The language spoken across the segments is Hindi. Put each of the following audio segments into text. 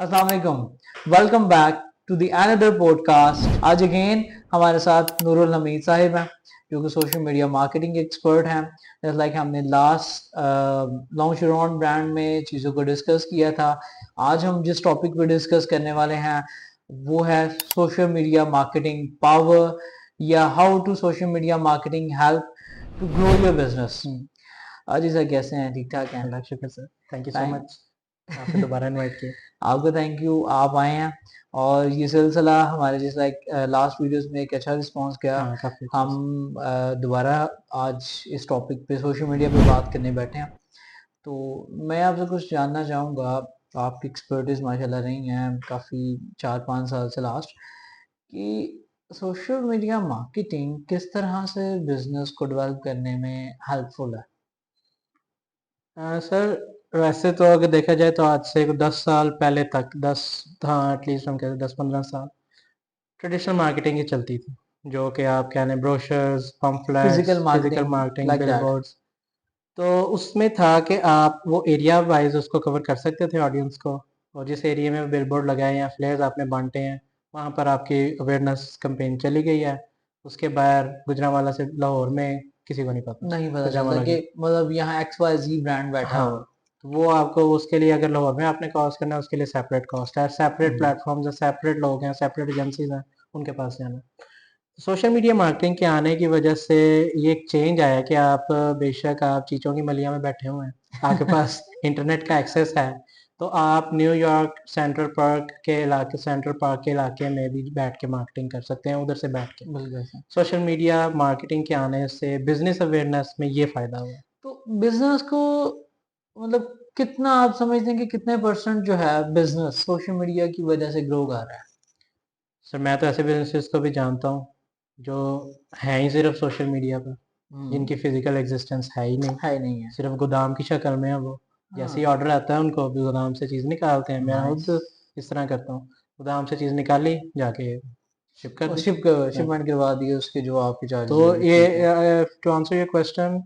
अस्सलाम वालेकुम। Welcome back to the another podcast. आज अगेन हमारे साथ नूरुल हमीद साहिब हैं जो कि सोशल मीडिया मार्केटिंग एक्सपर्ट हैं। जैसे लाइक हमने लास्ट लॉन्च ब्रांड में चीज़ों को डिस्कस किया था। आज हम जिस टॉपिक पे डिस्कस करने वाले हैं वो है सोशल मीडिया मार्केटिंग पावर, या how to social media marketing help to grow your business. जी सर, कैसे हैं? ठीक ठाक हैं? अल्लाह शुक्र sir, thank you so thank much आपने दोबारा इनवाइट किया। आपको थैंक यू, आप आए हैं। और ये सिलसिला हमारे जैसे लाइक लास्ट वीडियोस में एक अच्छा रिस्पांस गया। हाँ, काफ़ी अच्छा हम दोबारा आज इस टॉपिक पे सोशल मीडिया पे बात करने बैठे हैं। तो मैं आपसे कुछ जानना चाहूँगा। आपकी एक्सपर्टीज माशाल्लाह रही हैं काफ़ी 4-5 साल से लास्ट, कि सोशल मीडिया मार्केटिंग किस तरह से बिजनेस को डेवलप करने में हेल्पफुल है। सर, वैसे तो अगर देखा जाए तो आज से 10 साल पहले तक 10, हाँ एटलीस्ट हम कहते 10-15 साल ट्रेडिशनल मार्केटिंग ही चलती थी, जो कि आप कह लें brochures, pamphlets, physical physical marketing marketing, like that. Billboards. तो उसमें था कि आप वो एरिया वाइज उसको कवर कर सकते थे ऑडियंस को, और जिस एरिया में बिलबोर्ड लगाए या फ्लेयर्स आपने बांटे हैं वहाँ पर आपकी अवेयरनेस कैंपेन चली गई है। उसके बाहर गुजरांवाला से लाहौर में किसी को नहीं पता नहीं पता चलता गुजरांवाला कि की। मतलब यहाँ XYZ ब्रांड बैठा हाँ, हुआ। तो वो आपको उसके लिए अगर लाहौर में आपने कॉस्ट करना है उसके लिए सेपरेट कॉस्ट है, सेपरेट प्लेटफॉर्म्स है, सेपरेट लोग हैं, सेपरेट एजेंसीज हैं, उनके पास जाना। सोशल मीडिया मार्केटिंग के आने की वजह से ये एक चेंज आया कि आप बेशक आप चीचों की मलिया में बैठे हुए हैं, आपके पास इंटरनेट का एक्सेस है, तो आप न्यूयॉर्क सेंट्रल पार्क के इलाके में भी बैठ के मार्केटिंग कर सकते हैं उधर से बैठ के। बिल्कुल सर। सोशल मीडिया मार्केटिंग के आने से बिजनेस अवेयरनेस में ये फायदा हुआ। तो बिजनेस को मतलब कितना आप समझते हैं कि कितने परसेंट जो है बिजनेस सोशल मीडिया की वजह से ग्रो कर रहा है। सर, मैं तो ऐसे बिजनेसेस को भी जानता हूँ जो हैं ही सिर्फ सोशल मीडिया पर, हम्म। जिनकी फिजिकल एग्जिस्टेंस है ही नहीं, है नहीं है। सिर्फ गोदाम की शक्ल में है वो। जैसे ही हाँ। ऑर्डर आता है उनको भी गोदाम से चीज़ निकालते हैं, मैं नाइस। खुद इस तरह करता हूँ। गोदाम से चीज़ निकाली, जाके शिप कर और दी। हाँ। शिपमेंट करवा दिए, उसके जो आपके तो चार्जेस होंगे, ठीक है। ये to answer your question,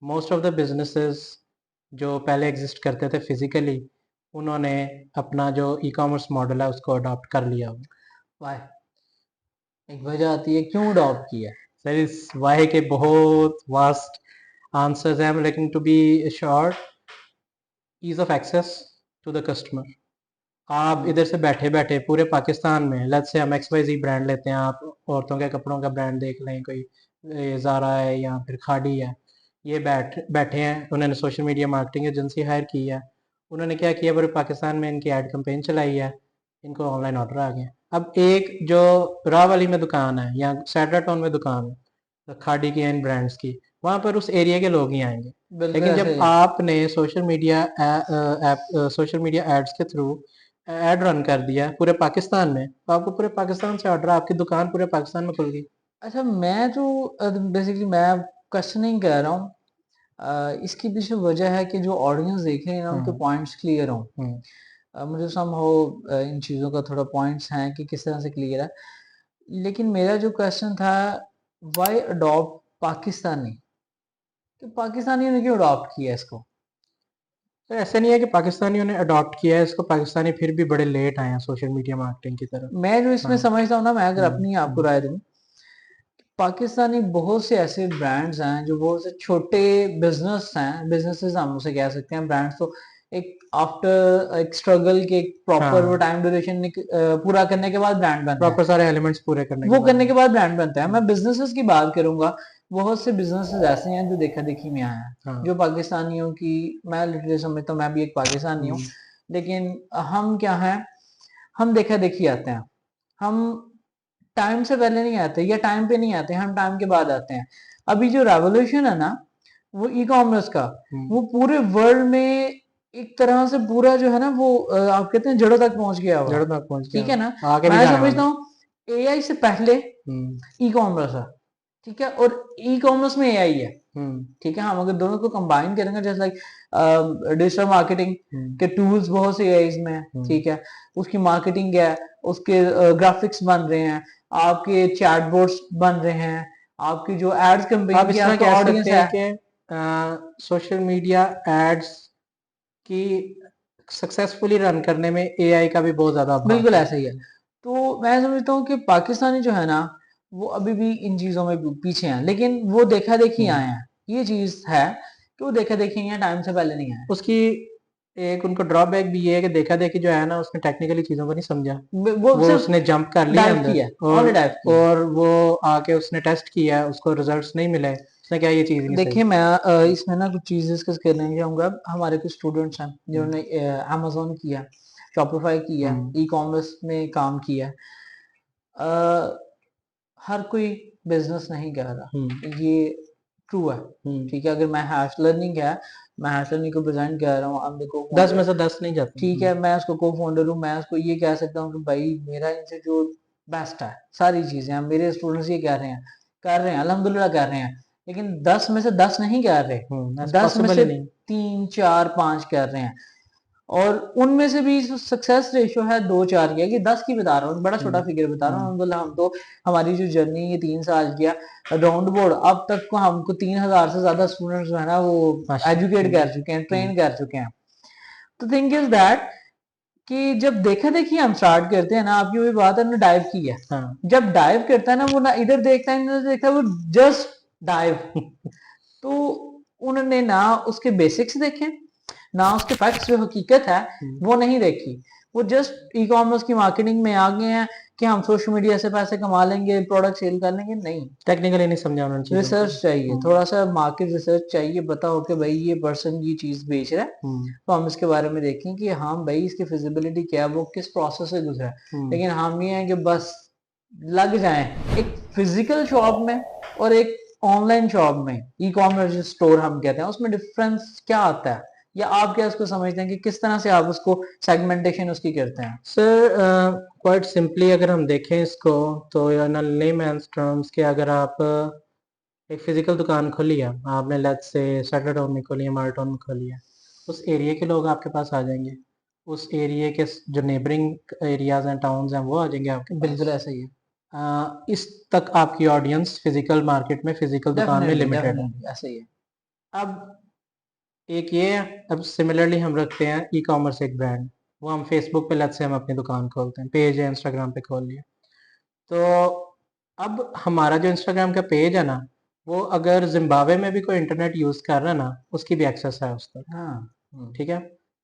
most of the businesses जो पहले एग्जिस्ट करते थे फिजिकली, उन्होंने अपना जो ई कॉमर्स मॉडल है उसको अडॉप्ट कर लिया। वाह। एक वजह आती है क्यों अडॉप्ट किया। सर, इस वाहे के बहुत वास्ट आंसर्स हैं, लेकिन to be sure, ease of access to the customer. आप हम्म। इधर से बैठे बैठे पूरे पाकिस्तान में, लेट्स से हम XYZ ब्रांड लेते हैं, आप औरतों के कपड़ों का ब्रांड देख लें, कोई ज़ारा है या फिर खाड़ी है, ये बैठे हैं, उन्होंने social media marketing agency hire की है। उन्होंने क्या किया, पूरे पाकिस्तान में इनकी एड कैंपेन चलाई है, इनको ऑनलाइन ऑर्डर आ गए। अब एक जो रावली में दुकान है या सैडरा टाउन में दुकान है, तो खाड़ी की इन ब्रांड्स की, वहाँ पर उस एरिया के लोग ही आएंगे। बिल्कुल लेकिन ऐसे। जब आपने सोशल मीडिया एड्स के थ्रू एड रन कर दिया पूरे पाकिस्तान में, तो आपको पूरे पाकिस्तान से ऑर्डर, आपकी दुकान पूरे पाकिस्तान में खुल गई। अच्छा, मैं जो बेसिकली मैं क्वेश्चनिंग कर रहा हूँ, इसकी पीछे वजह है कि जो ऑडियंस देख रहे हैं ना उनके हम्म। पॉइंट्स क्लियर हों। हम्म। मुझे सम हो इन चीज़ों का थोड़ा पॉइंट्स हैं कि किस तरह से क्लियर है। लेकिन मेरा जो क्वेश्चन था, वाई अडॉप्ट पाकिस्तानी, कि पाकिस्तानियों ने क्यों अडॉप्ट किया इसको। तो ऐसा नहीं है कि पाकिस्तानियों ने अडॉप्ट किया है इसको, पाकिस्तानी फिर भी बड़े लेट आए हैं सोशल मीडिया मार्केटिंग की तरफ। मैं जो इसमें हाँ। समझता हूँ ना, मैं अगर हम्म। अपनी आपको हम्म। राय दूँ, पाकिस्तानी बहुत से ऐसे ब्रांड्स हैं जो बहुत से छोटे बिजनेस हैं, बिजनेसेस हम उसे कह सकते हैं, ब्रांड्स तो एक आफ्टर एक स्ट्रगल के एक प्रॉपर वो हाँ, टाइम ड्यूरेशन पूरा करने के बाद ब्रांड बनता है। प्रॉपर सारे एलिमेंट्स पूरे करने के वो बाद। करने के बाद ब्रांड बनता है। हम्म। मैं बिजनेसेस की बात करूंगा, बहुत से बिजनेसेस ऐसे हैं जो देखा देखी में आए हैं, हाँ। जो पाकिस्तानियों की, मैं लिटरली समझता हूँ, मैं भी एक पाकिस्तानी हूँ, हम्म। लेकिन हम क्या हैं, हम देखा देखी आते हैं। हम टाइम से पहले नहीं आते या टाइम पे नहीं आते, हम टाइम के बाद आते हैं। अभी जो रेवोल्यूशन है ना, वो ई कॉमर्स का, हम्म। वो पूरे वर्ल्ड में एक तरह से पूरा जो है ना वो आप कहते हैं जड़ों तक पहुंच गया हुआ है। जड़ तक पहुंच गया, ठीक है ना। आगे भी मैं जाने वाला समझता है। हूँ एआई से पहले हम्म। ई कॉमर्स है। ठीक है, और ई कॉमर्स में एआई है। हम्म। ठीक है, हम अगर दोनों को कंबाइन करेंगे, जैसे लाइक डिजिटल मार्केटिंग हम्म। के टूल्स बहुत से एआई में है। हम्म। ठीक है, उसकी मार्केटिंग है, उसके ग्राफिक्स बन रहे हैं, आपके चैटबॉट्स बन रहे हैं, आपकी जो एड्स आप कैंपेन की इस तरह आपका कह ऑडियंस सकते हैं है। कि सोशल मीडिया एड्स की सक्सेसफुली रन करने में एआई का भी बहुत ज्यादा भाग बिल्कुल है। ऐसा ही है। तो मैं समझता हूँ कि पाकिस्तानी जो है ना वो अभी भी इन चीजों में पीछे हैं, लेकिन वो देखा देखी आए हैं। ये चीज है कि वो देखा देखी हैं, टाइम से पहले नहीं आए। उसकी एक उनको ड्रॉबैक भी ये है कि देखा देखी जो है ना उसने टेक्निकली चीजों को नहीं समझा, वो वो सिर्फ उसने जंप कर लिया डाइव अंदर किया, और ओनली डाइव किया। और वो आके उसने टेस्ट किया, उसको रिजल्ट्स नहीं मिले, उसने क्या ये चीज नहीं देखिए सही। मैं इसमें ना कुछ चीजें डिस्कस करने चाहूंगा। हमारे कुछ स्टूडेंट्स हैं जिन्होंने अमेजोन किया, शॉपिफाई किया, ई कॉमर्स में काम किया। अ, हर कोई बिजनेस नहीं कर रहा, ये ट्रू है। ठीक है, अगर मैं हैश लर्निंग है, मैं हैश लर्निंग को प्रेजेंट कर रहा हूँ, हम देखो 10 में से 10 नहीं जाते। ठीक है, मैं उसको को फाउंडर हूँ, मैं उसको ये कह सकता हूँ कि भाई मेरा इनसे जो बेस्ट है, सारी चीजें हैं, मेरे स्टूडेंट्स ये कह रहे हैं, कर रहे हैं, अल्हम्दुलिल्लाह कर रहे हैं, लेकिन 10 में से 10 नहीं कर रहे, 10 में पॉसिबल से ही नहीं। 3 4 5 कर रहे हैं। और उनमें से भी सक्सेस रेशियो है 2 4 की है, कि 10 की बता रहा हूँ, बड़ा छोटा फिगर बता रहा हूँ। अल्हम्दुलिल्लाह हम तो, हमारी जो जर्नी ये 3 साल की है, राउंड बोर्ड अब तक को हमको 3000 से ज्यादा स्टूडेंट्स जो है ना वो एजुकेट कर चुके हैं, ट्रेन कर चुके हैं। तो थिंक इज दैट कि जब देखा देखिए हम स्टार्ट करते हैं ना, आपकी वही बात है, हमने डाइव की है। जब डाइव करता है ना वो ना इधर देखता है ना इधर देखता है, वो जस्ट डाइव। तो उन्होंने ना उसके बेसिक्स देखे, ना उसके फैक्ट्स जो हकीकत है वो नहीं देखी। वो जस्ट ई कॉमर्स की मार्केटिंग में आ गए हैं कि हम सोशल मीडिया से पैसे कमा लेंगे, प्रोडक्ट सेल कर लेंगे। नहीं, टेक्निकली नहीं समझा उन्होंने चीजों को। रिसर्च चाहिए, थोड़ा सा मार्केट रिसर्च चाहिए, पता हो कि भाई ये पर्सन ये चीज बेच रहा है, तो हम इसके बारे में देखें कि हाँ भाई इसकी फिजिबिलिटी क्या है, वो किस प्रोसेस से गुजरा है। लेकिन हम ये हैं कि बस लग जाएं एक फिजिकल शॉप में और एक ऑनलाइन शॉप में, ई कॉमर्स स्टोर हम कहते हैं, उसमें डिफरेंस क्या आता है, या आप क्या उसको समझते हैं कि किस तरह से आप उसको सेगमेंटेशन उसकी करते हैं? सर क्वाइट सिंपली अगर हम देखें इसको तो इन लेमैन्स टर्म्स के, अगर आप एक फिजिकल दुकान खोली है, आपने लेट्स से सैटरडे टाउन में खोली है, माल टाउन में खोली है, उस एरिया के लोग आपके पास आ जाएंगे, उस एरिया के जो नेबरिंग एरियाज हैं, टाउन्स हैं, वो आ जाएंगे आपके पास। बिल्कुल ऐसा ही है। इस तक आपकी ऑडियंस फिजिकल मार्केट में, फिजिकल दुकान में लिमिटेड है। डेफिनेटली ऐसा ही है। अब एक ये है, अब सिमिलरली हम रखते हैं ई कॉमर्स एक ब्रांड, वो हम फेसबुक पे लेट्स से हम अपनी दुकान खोलते हैं, पेज है इंस्टाग्राम पे खोल लिया, तो अब हमारा जो इंस्टाग्राम का पेज है ना, वो अगर जिम्बाब्वे में भी कोई इंटरनेट यूज कर रहा है ना, उसकी भी एक्सेस है उस तक। हाँ, ठीक है,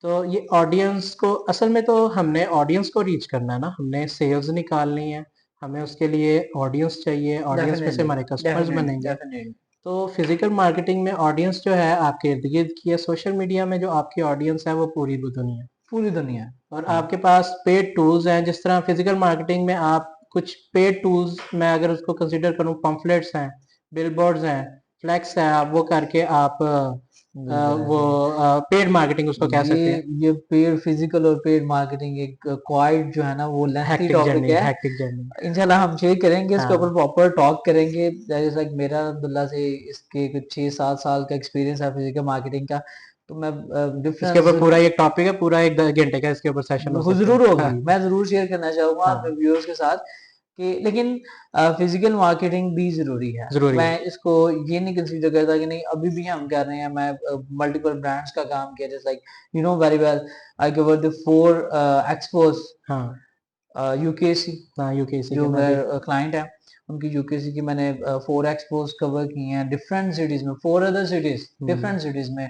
तो ये ऑडियंस को, असल में तो हमने ऑडियंस को रीच करना है ना, हमने सेल्स निकालनी है, हमें उसके लिए ऑडियंस चाहिए, ऑडियंस में से हमारे कस्टमर्स बनेंगे। डेफिनेटली। तो फिजिकल मार्केटिंग में ऑडियंस जो है आपके इर्द गिर्द की है, सोशल मीडिया में जो आपकी ऑडियंस है वो पूरी दुनिया, पूरी दुनिया। और आपके पास पेड टूल्स हैं, जिस तरह फिजिकल मार्केटिंग में आप कुछ पेड टूल्स, मैं अगर उसको कंसीडर करूं, पम्फलेट्स हैं, बिलबोर्ड्स हैं, फ्लैक्स है, आप वो करके आप वो पेड मार्केटिंग उसको कह सकते हैं। ये पेड फिजिकल और पेड मार्केटिंग एक क्वाइट जो है ना वो लेंथी हैक्टिक टॉपिक जर्नी, है। Hectic journey. इंशाल्लाह हम शेयर करेंगे इसके ऊपर, हाँ, प्रॉपर टॉक करेंगे। जैसे लाइक मेरा अब्दुल्ला से इसके कुछ 6 7 साल का एक्सपीरियंस है फिजिकल मार्केटिंग का, तो मैं इसके डिफरेंस ऊपर पूरा एक टॉपिक है, पूरा एक घंटे का इसके ऊपर सेशन हो सकता जरूर है। होगी, मैं जरूर शेयर करना चाहूंगा अपने हाँ, व्यूअर्स के साथ कि, लेकिन फिजिकल मार्केटिंग भी जरूरी है। जरूरी मैं है। इसको ये नहीं कंसीडर करता कि नहीं अभी भी हम कर रहे हैं। मैं मल्टीपल ब्रांड्स का काम किया, जैसे like you know very well I cover the 4 expose, हाँ, यूकेसी हाँ, यूकेसी के जो मैं भी। मेरे क्लाइंट है, उनकी यूकेसी की मैंने 4 एक्सपोज कवर किए हैं डिफरेंट सिटीज में, 4 अदर सिटीज डिफरेंट सिटीज में।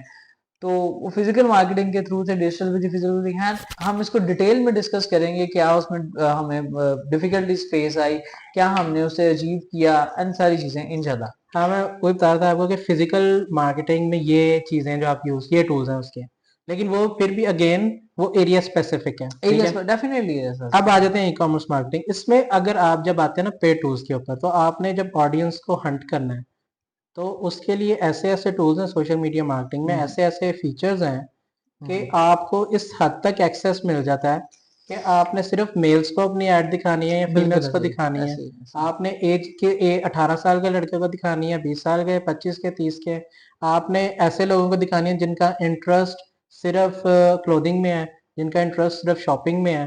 तो वो फिजिकल मार्केटिंग के थ्रू थे, डिजिटल विद फिजिकल है। हम इसको डिटेल में डिस्कस करेंगे, क्या उसमें हमें डिफिकल्टीज फेस आई, क्या हमने उसे अचीव किया, एंड सारी चीजें इंशाल्लाह। हाँ, मैं वही बता रहा था आपको कि फिजिकल मार्केटिंग में ये चीजें जो आप यूज, ये टूल्स हैं उसके, लेकिन वो फिर भी अगेन वो एरिया स्पेसिफिक है। ठीक एरिया है, डेफिनेटली है सर। अब आ जाते हैं ई कॉमर्स मार्केटिंग। इसमें अगर आप जब आते हैं ना पे टूल्स के ऊपर, तो आपने जब ऑडियंस को हंट करना है, तो उसके लिए ऐसे ऐसे टूल्स हैं सोशल मीडिया मार्केटिंग में, ऐसे ऐसे फीचर्स हैं कि आपको इस हद तक एक्सेस मिल जाता है कि आपने सिर्फ मेल्स को अपनी ऐड दिखानी है या बिल्कुल फीमेल्स को ऐसे ही, दिखानी है, ऐसे ही, ऐसे ही। आपने एज के 18 साल के लड़के को दिखानी है, 20 साल के, 25 के, 30 के, आपने ऐसे लोगों को दिखानी है जिनका इंटरेस्ट सिर्फ क्लोथिंग में है, जिनका इंटरेस्ट सिर्फ शॉपिंग में है।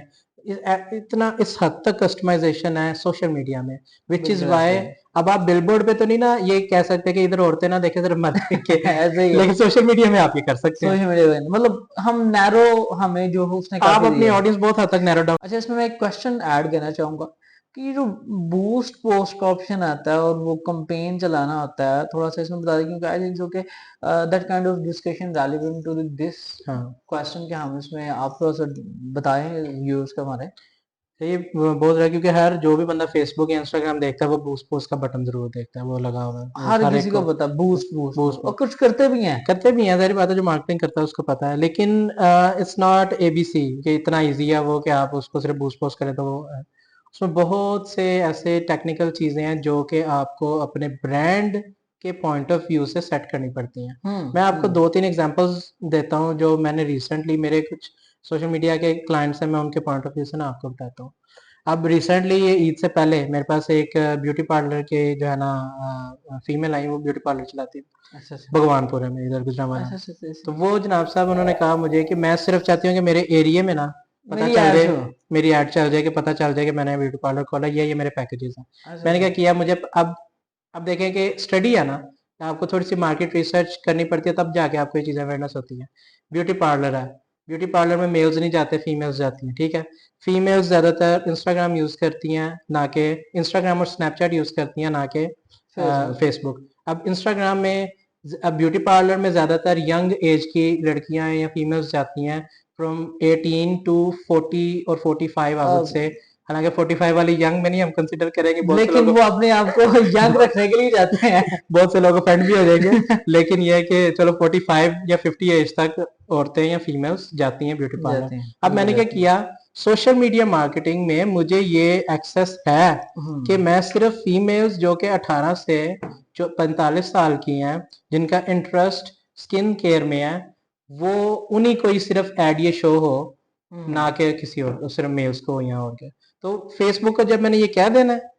इतना इस हद तक कस्टमाइजेशन है सोशल मीडिया में, विच इज बिल्कुल वाई ऐसे अब आप बिलबोर्ड पे तो नहीं ना ये कह सकते कि इधर औरतें ना देखे सिर्फ मर्द है देखे ऐसे ही है लेकिन सोशल मीडिया में आप ये कर सकते हैं। सोशल मीडिया पे, मतलब हम नैरो, हमें जो उसने आप काफी अपनी दिया है। ऑडियंस बहुत हद तक नैरो डाउन। अच्छा, इसमें मैं एक क्वेश्चन ऐड करना चाहूंगा कि ये जो बूस्ट पोस्ट का ऑप्शन आता है और वो कंपेन चलाना होता है, थोड़ा सा इसमें बता दें, क्योंकि आई थिंक सो के that kind of discussion relevant to this हाँ, क्वेश्चन, कि हम इसमें आप थोड़ा सा बताएं व्यूअर्स को हमारे। तो ये बोल रहा है क्योंकि हर जो भी बंदा फेसबुक या इंस्टाग्राम देखता है वो बूस्ट पोस्ट का बटन जरूर देखता है, वो लगा हुआ है वो हर हर किसी एक को को। पता बूस्ट बूस्ट बूस्ट बूस्ट, और कुछ करते भी हैं। करते भी हैं, सारी बातें जो मार्केटिंग करता है उसको पता है, लेकिन इट्स नॉट एबीसी कि इतना इजी है वो कि आप उसको सिर्फ बूस्ट पोस्ट करें तो वो उसमें बहुत से ऐसे टेक्निकल चीजें हैं जो कि आपको अपने ब्रांड के पॉइंट ऑफ व्यू से सेट करनी पड़ती हैं। मैं आपको दो तीन एग्जांपल्स देता हूँ जो मैंने रिसेंटली मेरे कुछ सोशल मीडिया के क्लाइंट्स हैं, मैं उनके पॉइंट ऑफ व्यू से ना आपको बताता हूँ। अब रिसेंटली ये ईद से पहले मेरे पास एक ब्यूटी पार्लर के जो है ना फीमेल आई, वो ब्यूटी पार्लर चलाती है अच्छा अच्छा भगवानपुर में इधर गुजरावाला अच्छा में। अच्छा अच्छा अच्छा। तो वो जनाब साहब उन्होंने कहा मुझे कि मैं सिर्फ चाहती हूँ कि मेरे एरिया में ना पता मेरी चल ऐड जाए, शो। मेरी ऐड चल जाए, कि पता चल जाए कि मैंने ब्यूटी पार्लर खोला, ये मेरे पैकेजेस हैं। अच्छा मैंने क्या अच्छा किया, मुझे अब देखें कि स्टडी है ना, तो आपको थोड़ी सी मार्केट रिसर्च करनी पड़ती है, तब जाके आपको ये चीज़ें अवेयरनेस होती है। ब्यूटी पार्लर है, ब्यूटी पार्लर में मेल्स नहीं जाते, फीमेल्स जाती हैं, ठीक है। फीमेल्स ज़्यादातर इंस्टाग्राम यूज़ करती हैं, ना कि इंस्टाग्राम और स्नैपचैट यूज़ करती हैं, ना कि फेसबुक। फेसबुक। अब इंस्टाग्राम में अब ब्यूटी पार्लर में ज़्यादातर यंग एज की लड़कियां या फीमेल्स जाती हैं, फ्रॉम 18 टू 40 और 45 आई वुड से। हालांकि 45 वाली यंग में नहीं हम कंसिडर करेंगे, बहुत से लेकिन लोग वो अपने आप को यंग रखने के लिए जाते हैं। बहुत से लोग ऑफेंड भी हो जाएंगे, लेकिन ये है कि चलो 45 या 50 एज तक औरतें या फीमेल्स जाती हैं ब्यूटी पार्लर। जाते हैं, अब बिल्कुल मैंने क्या जाते हैं। किया, सोशल मीडिया मार्केटिंग में मुझे ये एक्सेस है कि हम्म मैं सिर्फ फीमेल्स जो कि 18 से जो 45 साल की हैं, जिनका इंटरेस्ट स्किन केयर में है, वो उन्हीं को ही सिर्फ एड ये शो हो, ना हम्म कि किसी और सिर्फ मेल्स को या और के। तो फेसबुक को जब मैंने ये कह देना है,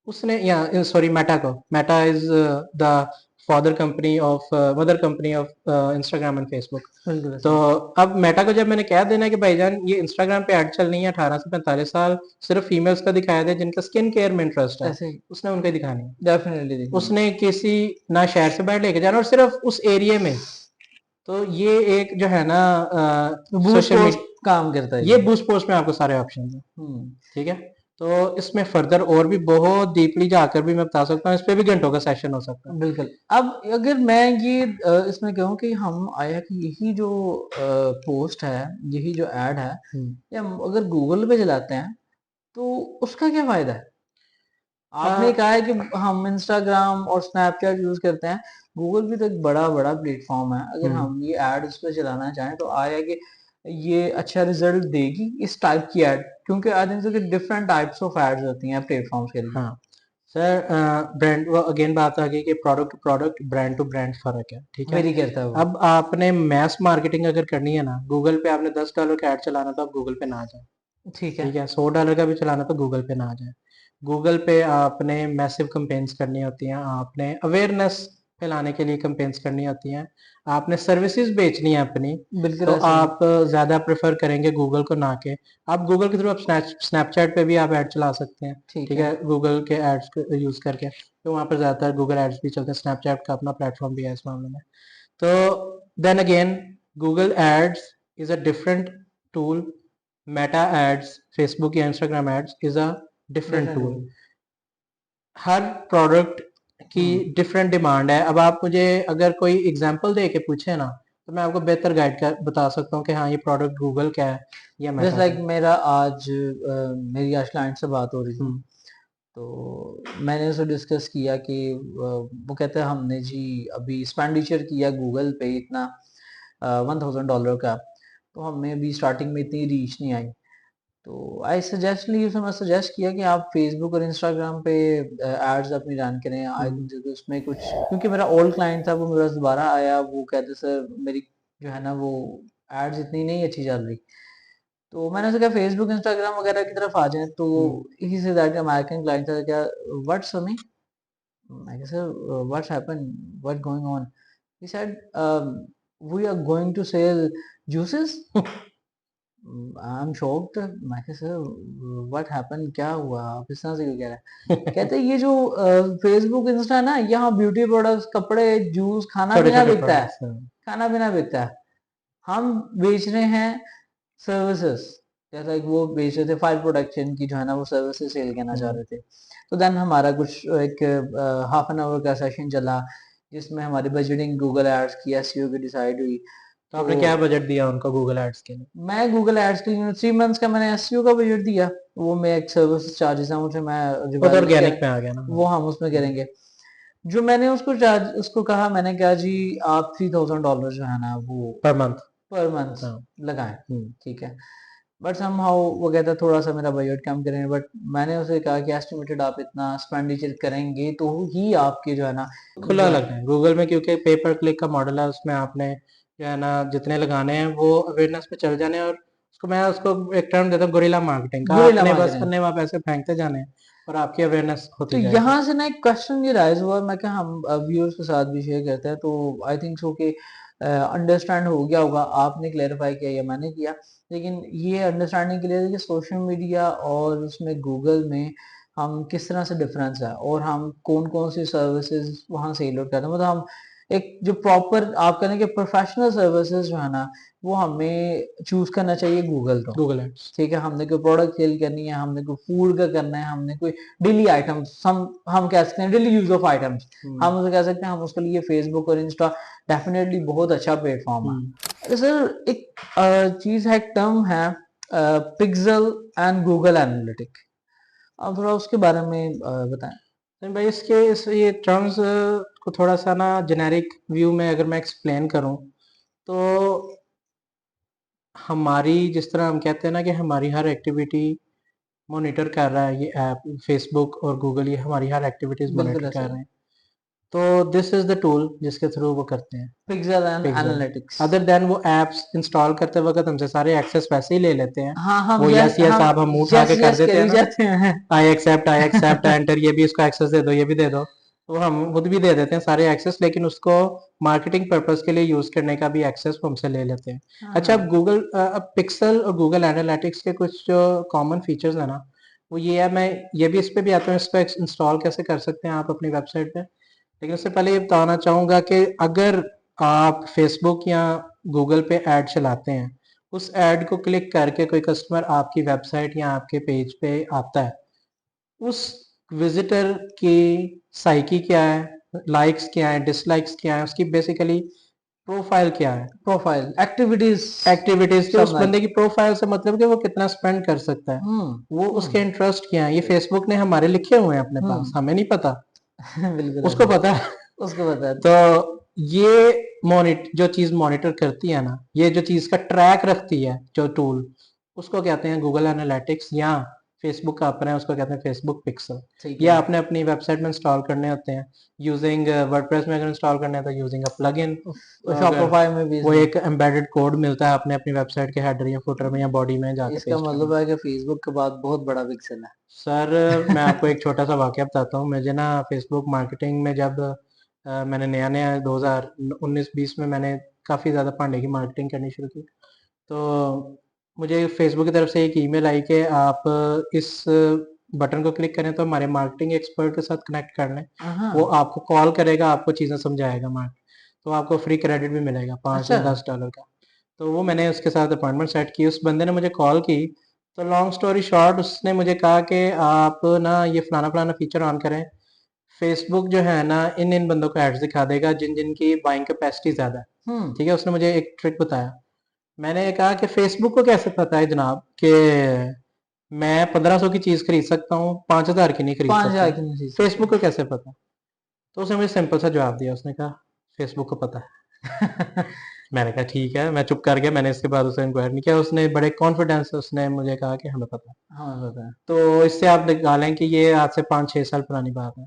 उसने या सॉरी मेटा को, Meta is the father company of mother company of Instagram and Facebook. बिल्कुल तो ऐसे अब मेटा को जब मैंने कह देना है कि भाईजान ये इंस्टाग्राम पे ऐड चल रही है 18 से 45 साल, सिर्फ फीमेल्स का दिखाया दे जिनका स्किन केयर में इंटरेस्ट है, ऐसे उसने उनको ही दिखानी है। डेफिनेटली दिखेंगे। उसने किसी ना शहर से बाहर लेके जाना, और सिर्फ उस एरिया में। तो ये एक जो है ना बूस्ट सोशल पोस्ट मीडिया, काम करता है ये ये। बूस्ट पोस्ट में आपको सारे ऑप्शन है, हम्म ठीक है। तो इसमें फर्दर और भी बहुत डीपली जाकर भी मैं बता सकता हूँ, इस पे भी घंटों का सेशन हो सकता है। बिल्कुल। अब अगर मैं ये इसमें कहूँ कि हम आया कि यही जो पोस्ट है, यही जो एड है, या हम अगर गूगल पे चलाते हैं तो उसका क्या फायदा है? आपने हाँ, कहा है कि हम इंस्टाग्राम और स्नैपचैट यूज करते हैं, गूगल भी तो एक बड़ा बड़ा प्लेटफॉर्म है, अगर हम्म, हम ये एड उस पर चलाना चाहें तो आया कि ये अच्छा रिजल्ट देगी इस टाइप की एड? क्योंकि आई थिंक सो कि डिफरेंट टाइप्स ऑफ एड्स होती हैं प्लेटफॉर्म्स के लिए। हाँ सर, ब्रांड वो अगेन बात आ गई कि product to product, brand to brand फर्क है, ठीक है। वेरी करता है वो। अब आपने मैस मार्केटिंग अगर करनी है ना, गूगल पे आपने $10 का ऐड चलाना, तो आप गूगल पे ना जाए, ठीक है। ठीक है। $100 का भी चलाना तो गूगल पे ना जाए। गूगल पे आपने मैसिव कंपेन्स करनी होती हैं, आपने अवेयरनेस फैलाने के लिए कंपेन्स करनी होती हैं, आपने सर्विसेज बेचनी है अपनी। बिल्कुल तो ऐसे ही। आप ज़्यादा प्रेफर करेंगे गूगल को, ना के आप गूगल के थ्रू आप स्नैपचैट पे भी आप ऐड चला सकते हैं, ठीक ठीक है। है, गूगल के एड्स यूज़ करके। तो वहाँ पर ज़्यादातर गूगल एड्स भी चलते हैं, स्नैपचैट का अपना प्लेटफॉर्म भी है इस मामले में। तो then again, Google ads is a different tool, Meta ads, Facebook या Instagram ads is a different different tool. Tool. हर प्रोडक्ट की हम्म डिफरेंट डिमांड है। अब आप मुझे अगर कोई एग्जांपल दे के पूछे ना, तो मैं आपको बेहतर गाइड कर बता सकता हूँ कि हाँ ये प्रोडक्ट गूगल का है या जस्ट मेटा का लाइक है। मेरा आज मेरी आज क्लाइंट से बात हो रही थी, हम्म, तो मैंने उससे डिस्कस किया कि वो कहते हैं हमने जी अभी एक्सपेंडिचर किया गूगल पे इतना $1,000 का, तो हमें अभी स्टार्टिंग में इतनी रीच नहीं आई। तो आई सजेस्टली उसे मैं सजेस्ट किया कि आप फेसबुक और इंस्टाग्राम पे एड्स अपनी रन करें। आई हम्म, थिंक उसमें कुछ, क्योंकि मेरा ओल्ड क्लाइंट था, वो मेरे पास दोबारा आया, वो कहते सर मेरी जो है ना वो एड्स इतनी नहीं अच्छी चल रही। तो मैंने उसे कहा फेसबुक इंस्टाग्राम वगैरह की तरफ आ जाएं, तो हम्म, ही से दैट अमेरिकन क्लाइंट था क्या, what's me, I guess, sir, what's happened? What going on? He said, we are going to sell juices. I am shocked. मैं कहा सर व्हाट हैपन, क्या हुआ, आप इस तरह से क्यों कह रहे हैं? कहते ये जो फेसबुक इंस्टा है ना, यहाँ ब्यूटी प्रोडक्ट्स, कपड़े, जूस, खाना छोटे पीना छोटे बिकता है। प्रोडक्ट्स। खाना पीना बिकता है, हम बेच रहे हैं सर्विसेज। जैसा कि वो बेच रहे थे फायर प्रोडक्शन की जो है ना, वो सर्विसेज सेल करना चाह रहे थे। तो देन हमारा कुछ एक हाफ एन आवर का सेशन चला, जिसमें हमारी बजटिंग गूगल एड्स की, एसईओ की डिसाइड हुई। तो तो आपने क्या बजट दिया उनको गूगल एड्स के लिए? मैं गूगल एड्स के लिए 3 मंथ्स का मैंने एसईओ का बजट दिया। वो मैं एक सर्विस चार्जेस है मुझे, मैं वो तो रिवाइज ऑर्गेनिक कर, में आ गया ना। वो हम उसमें करेंगे। जो मैंने उसको चार्ज, उसको कहा, मैंने कहा जी आप $3000 जो है ना वो पर मंथ। पर मंथ हाँ। लगाएं। ठीक है। बट समहाउ वो कहता थोड़ा सा मेरा बजट कम करें, बट मैंने उसे कहा कि एस्टिमेटेड आप इतना एक्सपेंडिचर करेंगे तो ही आपके जो है ना, खुला जो लगना है गूगल में, क्योंकि पे पर क्लिक का मॉडल है, उसमें आपने जो है ना जितने लगाने हैं वो अवेयरनेस पे चल जाने हैं। और उसको एक टर्म देता हूँ गुरिल्ला मार्केटिंग का, गुरिल्ला आपने बस मार्केटिंग। करने वहाँ पैसे फेंकते जाने हैं और आपकी अवेयरनेस तो होती जाएगी। यहाँ से ना एक क्वेश्चन ये राइज हुआ, मैं क्या हम व्यूअर्स के साथ भी शेयर करते हैं, तो आई थिंक सो कि अंडरस्टैंड हो गया होगा, आपने क्लेरिफाई किया या मैंने किया। लेकिन ये अंडरस्टैंडिंग के लिए कि सोशल मीडिया और उसमें गूगल में हम किस तरह से डिफरेंस है, और हम कौन कौन सी सर्विसेज वहाँ से लोड करते हैं। मतलब हम एक जो प्रॉपर आप करें कि प्रोफेशनल सर्विसेज जो है ना, वो हमें चूज करना चाहिए गूगल तो। Google ads. ठीक है, हमने कोई प्रोडक्ट सेल करनी है, हमने कोई फूड का करना है, हमने कोई डेली आइटम्स, हम कह सकते हैं डेली यूज ऑफ आइटम्स, हम उसे कह सकते हैं, हम उसके लिए फेसबुक और इंस्टा डेफिनेटली बहुत अच्छा प्लेटफॉर्म है। अरे सर एक चीज है, एक टर्म है पिक्सल एंड गूगल एनालिटिक, आप थोड़ा उसके बारे में बताएं। नहीं भाई, ये टर्म्स को थोड़ा सा ना जेनेरिक व्यू में अगर मैं एक्सप्लेन करूं, तो हमारी जिस तरह हम कहते हैं ना कि हमारी हर एक्टिविटी मॉनिटर कर रहा है ये ऐप फेसबुक और गूगल, ये हमारी हर एक्टिविटीज बिल्कुल मॉनिटर ऐसा कर ही, रहे हैं। तो दिस इज द टूल जिसके थ्रू वो करते हैं। Pixel and pixel. Analytics. Other than वो एप्स इंस्टॉल करते वक्त हमसे सारे एक्सेस वैसे ही ले लेते हैं। हाँ हम वो यस यस यस हम आप हम मुंह उठा यस के कर यस देते कर हैं ही ना, जाते हैं। आई एक्सेप्ट एंटर, ये भी इसको एक्सेस दे दो, ये भी दे दो। तो हम खुद भी दे देते हैं सारे एक्सेस, लेकिन उसको मार्केटिंग पर्पस के लिए यूज करने का भी एक्सेस वो हमसे ले लेते हैं। हाँ अच्छा, हाँ। अब पिक्सल और गूगल एनालिटिक्स के कुछ जो कॉमन फीचर्स है ना, वो ये है, मैं ये भी इस पे भी आता हूँ, इसको इंस्टॉल कैसे कर सकते हैं आप अपनी वेबसाइट पे। लेकिन उससे पहले ये बताना चाहूंगा कि अगर आप फेसबुक या गूगल पे ऐड चलाते हैं, उस ऐड को क्लिक करके कोई कस्टमर आपकी वेबसाइट या आपके पेज पे आता है, उस विजिटर की साइकी क्या है, लाइक्स क्या है, डिसलाइक्स क्या है, उसकी बेसिकली प्रोफाइल क्या है, प्रोफाइल, एक्टिविटीज, एक्टिविटीज के, उस समझ। बंदे की प्रोफाइल से मतलब कि वो कितना स्पेंड कर सकता है, वो उसके हम्म इंटरेस्ट क्या है, ये फेसबुक ने हमारे लिखे हुए हैं अपने पास, हम्म। हमें नहीं पता, बिल्कुल उसको ऐसा ही, पता है। उसको बता। तो ये जो चीज मॉनिटर करती है ना, ये जो चीज का ट्रैक रखती है जो टूल, उसको कहते हैं गूगल एनालिटिक्स, या फेसबुक का अपना है उसको कहते हैं फेसबुक पिक्सल। ठीक ये है। आपने अपनी वेबसाइट में इंस्टॉल करने होते हैं यूजिंग वर्डप्रेस में, अगर इंस्टॉल करने हैं तो यूजिंग अ प्लगइन। अगर शॉपिफाई में भी वो इसलिए, एक एम्बेडेड कोड मिलता है आपने अपनी वेबसाइट के हेडर या फुटर में या बॉडी में जाके इसका पेस्ट करना। मतलब है कि फेसबुक के बाद बहुत बड़ा पिक्सल सर, मैं आपको एक छोटा सा वाकया बताता हूँ। मुझे ना फेसबुक मार्केटिंग में जब मैंने नया नया 2019-20 में मैंने काफ़ी ज़्यादा भांडे की मार्केटिंग करनी शुरू की, तो मुझे फेसबुक की तरफ से एक ईमेल आई कि आप इस बटन को क्लिक करें तो हमारे मार्केटिंग एक्सपर्ट के साथ कनेक्ट कर लें। है। हाँ। वो आपको कॉल करेगा, आपको चीज़ें समझाएगा मार्केट, तो आपको फ्री क्रेडिट भी मिलेगा 5 अच्छा। या $10 का। तो वो मैंने उसके साथ अपॉइंटमेंट सेट की, उस बंदे ने मुझे कॉल की। तो लॉन्ग स्टोरी शॉर्ट, उसने मुझे कहा कि आप ना ये फलाना फलाना फीचर ऑन करें, फेसबुक जो है ना इन इन बंदों को एड्स दिखा देगा जिन जिन की बाइंग कैपेसिटी ज़्यादा है। हम्म। ठीक है, उसने मुझे एक ट्रिक बताया। मैंने कहा कि फेसबुक को कैसे पता है जनाब कि मैं 1500 की चीज़ खरीद सकता हूँ, 5000 की नहीं खरीद 5,000 सकता? की नहीं खरीद फेसबुक को सकते। कैसे पता? तो उसने मुझे सिंपल सा जवाब दिया, उसने कहा फेसबुक को पता है। मैंने कहा ठीक है, मैं चुप कर गया, मैंने इसके बाद उसे इंक्वायर नहीं किया। उसने बड़े कॉन्फिडेंस से उसने मुझे कहा कि हमें पता है। हाँ पता है। तो इससे आप निकालें कि ये आज से 5-6 साल पुरानी बात है।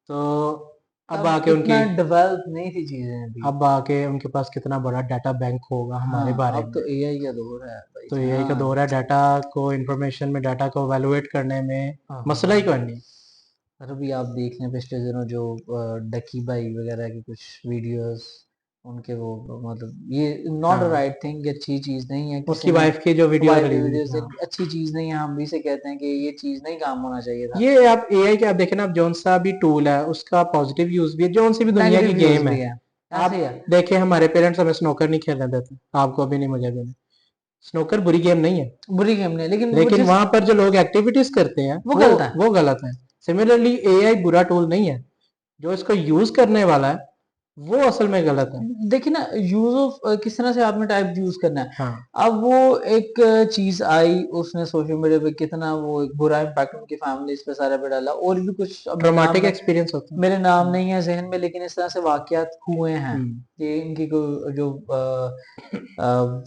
तो अब तब आके इतना उनकी डेवलप नहीं थी चीजें अभी। अब आके उनके पास कितना बड़ा डाटा बैंक होगा हमारे हाँ बारे अब में। तो एआई का दौर है भाई तो एआई का जान। दौर है, डाटा को इंफॉर्मेशन में, डाटा को एवेलुएट करने में हाँ मसला ही हाँ। कोई नहीं। अरे भी आप देख लें पिछले दिनों जो डकी भाई वगैरह की कुछ वीडियोस उनके वो मतलब ये नॉट अ हाँ राइट थिंग, अच्छी चीज नहीं है। किसी उसकी ने वाइफ की जो वीडियो वाइफ की रिलीज हुई वजह थी, से हाँ अच्छी चीज नहीं है, हम भी से कहते हैं कि ये चीज नहीं काम होना चाहिए था। ये आप एआई के आप देखें ना, आप जौन सा भी टूल है उसका पॉजिटिव यूज भी है, जौन सी भी दुनिया की नेगेटिव व्यूज गेम भी है। है, ऐसे ही आप है। देखें हमारे पेरेंट्स हमें स्नोकर नहीं खेलने देते, आपको भी नहीं, मुझे भी नहीं। स्नोकर बुरी गेम नहीं है, बुरी गेम नहीं, लेकिन वो लेकिन जिस वहां पर जो लोग एक्टिविटीज करते हैं वो वो गलत है। वो गलत है। सिमिलरली एआई बुरा टूल नहीं है, जो इसको यूज करने वाला है वो असल में गलत है। देखिए ना, यूज ऑफ किस तरह से आपने टाइप यूज करना है। हाँ अब वो एक चीज आई, उसने सोशल मीडिया पे कितना वो एक बुरा इम्पैक्ट उनकी फैमिलीज पे सारा पे डाला, और भी कुछ अब ट्रॉमेटिक एक्सपीरियंस होता है। मेरे नाम नहीं है जहन में, लेकिन इस तरह से वाकयात हुए हैं हम्म, कि इनकी जो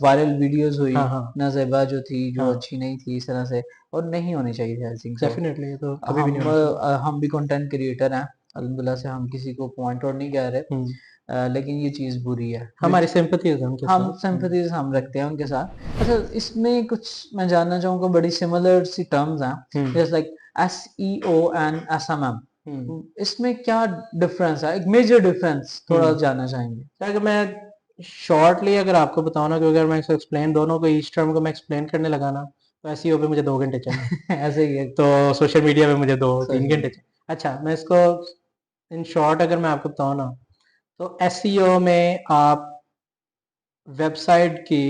वायरल वीडियोस हुई, हाँ हाँ नजेबा जो थी जो हाँ अच्छी नहीं थी इस तरह से, और नहीं होनी चाहिए थी, आई थिंक सो। डेफिनेटली, ये तो कभी भी नहीं होना चाहिए। हम भी कंटेंट क्रिएटर हैं, अल्हम्दुलिल्लाह से हम किसी को पॉइंट आउट नहीं कर रहे, हम्म, लेकिन ये चीज बुरी है। हमारी सिंपथीज है उनके हम साथ। सिंपैथीज हम रखते हैं उनके साथ। अच्छा, इसमें कुछ मैं जानना चाहूंगा, बड़ी सिमिलर सी टर्म्स हैं, हम्म जैसे लाइक एसईओ एंड एसएमएम, हम्म इसमें क्या डिफरेंस है, एक मेजर डिफरेंस थोड़ा हम्म जानना चाहेंगे। तो अगर मैं शॉर्टली अगर आपको बताऊं ना, कि अगर मैं इसको एक्सप्लेन, दोनों को ईच टर्म को मैं एक्सप्लेन करने लगा ना, तो एसईओ पे मुझे 2 घंटे चाहिए, ऐसे ही है। तो सोशल मीडिया पे मुझे 2-3 घंटे सोशल चाहिए। अच्छा, मैं इसको इन शॉर्ट अगर मैं आपको बताऊं ना, तो एसईओ में आप वेबसाइट की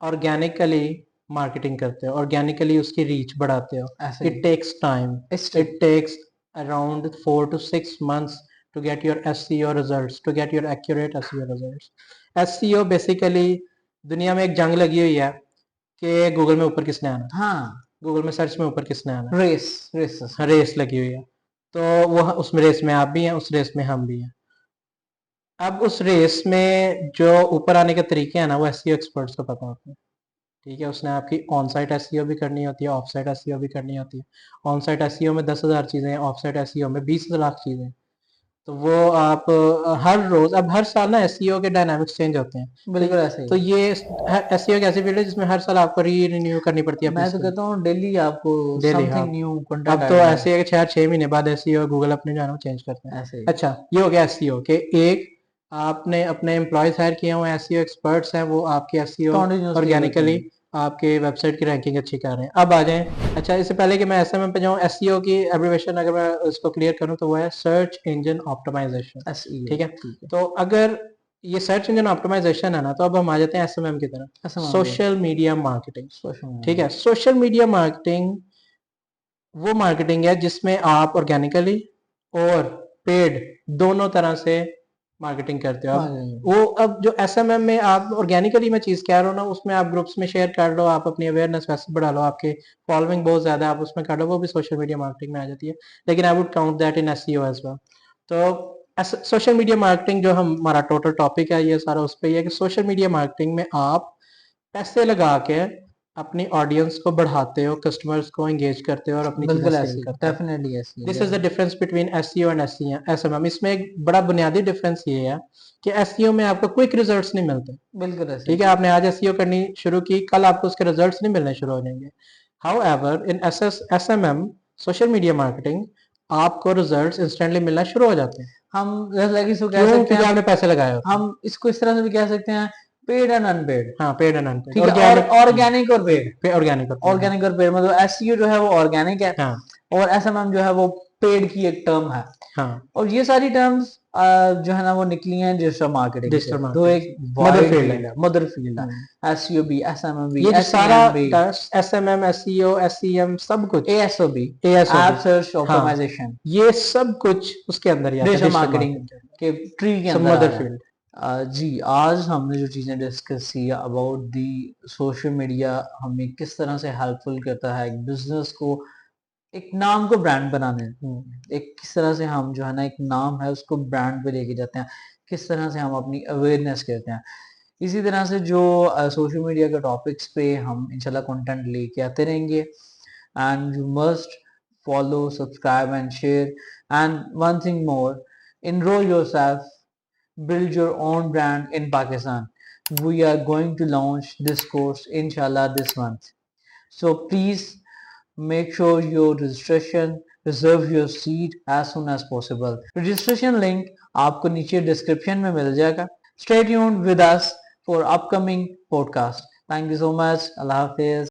ऑर्गेनिकली मार्केटिंग करते हो, ऑर्गेनिकली उसकी रीच बढ़ाते हो। ऐसे इट ही टेक्स टाइम, इस trick. It takes around 4 to 6 months to get your SEO results, to get your accurate SEO results. SEO basically दुनिया में एक जंग लगी हुई है कि गूगल में ऊपर किसने आना है, हाँ, गूगल में सर्च में ऊपर किसने आना रेस रेस है, सिस्टम। रेस लगी हुई है। तो वो उसमें रेस में आप भी हैं, उस रेस में हम भी हैं। अब उस रेस में जो ऊपर आने के तरीके हैं ना, वो एसईओ एक्सपर्ट्स को पता होते हैं। ठीक है, उसने आपकी ऑन साइट एसईओ भी करनी होती है, ऑफ साइट एसईओ भी करनी होती है। ऑन साइट एसईओ में 10,000 चीज़ें हैं, ऑफ साइट एसईओ में 20 लाख चीज़ें हैं। तो वो आप हर रोज, अब हर साल ना एसईओ के डायनामिक्स चेंज होते हैं। बिल्कुल ऐसे ही तो है। ये एसईओ एक ऐसी फील्ड है जिसमें हर साल आपको री रिन्यू करनी पड़ती है अपनी मैं तो स्किल, कहता हूँ डेली आपको डेली। हाँ, समथिंग न्यू कंटेंट अब तो ऐड करना ऐसे है कि 6 6 महीने बाद एसईओ गूगल अपने जो है ना चेंज करते हैं। है, ऐसे ही अच्छा, ये हो गया एसईओ के एक, आपने अपने एम्प्लॉयज हायर किए हुए एसईओ एक्सपर्ट्स हैं, वो आपके एसईओ कंटिन्यूसली करते ऑर्गेनिकली हैं। आपके वेबसाइट की रैंकिंग अच्छी कर रहे हैं। अब आ जाएं, अच्छा इससे पहले कि मैं एसएमएम पे जाऊं, एसईओ की एब्रिविएशन अगर मैं इसको क्लियर करूं तो वो है सर्च इंजन ऑप्टिमाइजेशन। एसईओ, ठीक है, ठीक है। तो अगर ये सर्च इंजन ऑप्टिमाइजेशन है ना, तो अब हम आ जाते हैं एसएमएम की तरफ, ऐसा मान लो सोशल मीडिया मार्केटिंग। सोशल ठीक मीडिया। है, सोशल मीडिया मार्केटिंग वो मार्केटिंग है जिसमें आप ऑर्गेनिकली और पेड दोनों तरह से मार्केटिंग करते हो। हाँ अब जी, वो, अब जो एसएमएम में आप ऑर्गेनिकली मैं चीज कह रहा हूँ ना, उसमें आप ग्रुप्स में शेयर कर लो, आप अपनी अवेयरनेस वैसे बढ़ा लो, आपके फॉलोइंग बहुत ज्यादा है, आप उसमें कर लो, वो भी सोशल मीडिया मार्केटिंग में आ जाती है। लेकिन I would count that in SEO as well. तो सोशल मीडिया मार्केटिंग जो हमारा टोटल टॉपिक है ये सारा उस पर ही है, कि सोशल मीडिया मार्केटिंग में आप पैसे लगा के अपनी ऑडियंस को बढ़ाते हो, कस्टमर्स को एंगेज करते हो और अपनी चीजें बिल्कुल सेल ऐसी, करते हो। डेफिनेटली ऐसी है दिस इज द जैसे। Difference between SEO and SMM. इसमें एक बड़ा बुनियादी डिफरेंस ये है कि एसईओ में आपको क्विक रिजल्ट्स नहीं मिलते। बिल्कुल ऐसे ठीक ही। है, आपने आज एसईओ करनी शुरू की, कल आपको उसके रिजल्ट्स नहीं मिलने शुरू हो जाएंगे। How ever in SMM, social media marketing, आपको रिजल्ट्स इंस्टेंटली मिलना शुरू हो जाते हैं। हम जैसे लाइक इसको कह क्यों? सकते क्योंकि हैं, आपने पैसे लगाए होते हैं। हम इसको इस तरह से भी कह सकते हैं, पेड एंड अनपेड। हाँ, पेड एंड अनपेड, ठीक है, और ऑर्गेनिक। ऑर्गेनिक और पेड। ऑर्गेनिक होते हैं, हाँ ऑर्गेनिक और पेड मतलब एसईओ जो है वो ऑर्गेनिक है, हाँ और एसएमएम जो है वो पेड की एक टर्म है। हाँ। और ये सारी टर्म्स जो है ना वो निकली हैं डिजिटल मार्केटिंग से, डिजिटल जो मार्केटिंग एक मदर वाइड फील्ड है। फील्ड है, मदर फील्ड है। हम्म। एसईओ भी, एसएमएम भी, ये जो सारा एसईएम भी, एसएमएम, एसईओ, एसईएम सब कुछ, एएसओ भी, एएसओ भी, ऐप सर्च हाँ, ऑप्टिमाइजेशन, ये सब कुछ उसके अंदर ही आता है, डिजिटल डिजिटल मार्केटिंग मार्केटिंग के अंदर। के ट्री के सब अंदर आ मदर रहा है। फील्ड। जी, आज हमने जो चीज़ें डिस्कस की अबाउट दी सोशल मीडिया, हमें किस तरह से हेल्पफुल करता है एक बिजनेस को, एक नाम को ब्रांड बनाने में, एक किस तरह से हम जो है ना एक नाम है उसको ब्रांड पे लेके जाते हैं, किस तरह से हम अपनी अवेयरनेस करते हैं। इसी तरह से जो सोशल मीडिया के टॉपिक्स पे हम इंशाल्लाह कंटेंट लेके आते रहेंगे, and you must follow, subscribe and share. And one thing more, enroll yourself, build your own brand in Pakistan. We are going to launch this course inshallah this month. So please make sure your registration, reserve your seat as soon as possible. Registration link आपको नीचे डिस्क्रिप्शन में मिल जाएगा। Stay tuned with us for upcoming podcast. Thank you so much. Allah Hafiz.